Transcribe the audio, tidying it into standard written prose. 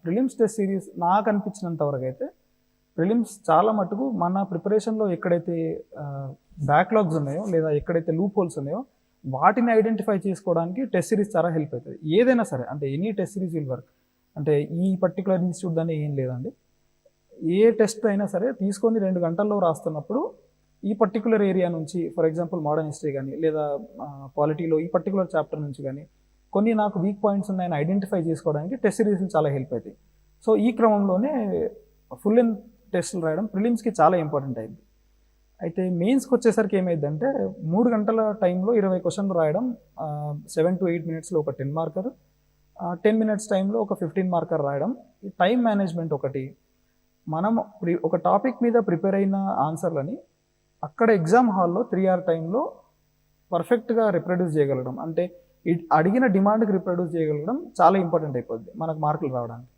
Prelims test series నాకు అనిపించినంత వరకు అయితే ప్రిలిమ్స్ చాలా మటుకు మన ప్రిపరేషన్లో ఎక్కడైతే బ్యాక్లాగ్స్ ఉన్నాయో లేదా ఎక్కడైతే లూప్ హోల్స్ ఉన్నాయో వాటిని ఐడెంటిఫై చేసుకోవడానికి టెస్ట్ సిరీస్ చాలా హెల్ప్ అవుతుంది. ఏదైనా సరే అంటే any test series will work. అంటే ఈ పర్టికులర్ ఇన్స్టిట్యూట్ దాన్ని ఏం లేదండి. ఏ టెస్ట్ అయినా సరే తీసుకొని 2 గంటల్లో రాస్తున్నప్పుడు ఈ పర్టికులర్ ఏరియా నుంచి ఫర్ ఎగ్జాంపుల్ మోడర్న్ హిస్టరీ కానీ లేదా పాలిటీలో ఈ పర్టికులర్ చాప్టర్ నుంచి కానీ కొన్ని నాకు వీక్ పాయింట్స్ ఉన్నాయని ఐడెంటిఫై చేసుకోవడానికి టెస్ట్ సిరీస్లు చాలా హెల్ప్ అవుతాయి. సో ఈ క్రమంలోనే ఫుల్ లెంత్ టెస్టులు రాయడం ప్రిలిమ్స్కి చాలా ఇంపార్టెంట్ అయింది. అయితే మెయిన్స్కి వచ్చేసరికి ఏమైందంటే 3 గంటల టైంలో 20 క్వశ్చన్లు రాయడం, 7 to 8 మినిట్స్లో ఒక 10 మార్కర్, 10 మినిట్స్ టైంలో ఒక 15 మార్కర్ రాయడం. ఈ టైం మేనేజ్మెంట్ ఒకటి, మనం ఒక టాపిక్ మీద ప్రిపేర్ అయిన ఆన్సర్లని అక్కడ ఎగ్జామ్ హాల్లో 3 hour టైంలో పర్ఫెక్ట్గా రిప్రొడ్యూస్ చేయగలగడం, అంటే అడిగిన డిమాండ్కి రిప్రొడ్యూస్ చేయగలగడం చాలా ఇంపార్టెంట్ అయిపోద్ది మనకు మార్కులు రావడానికి.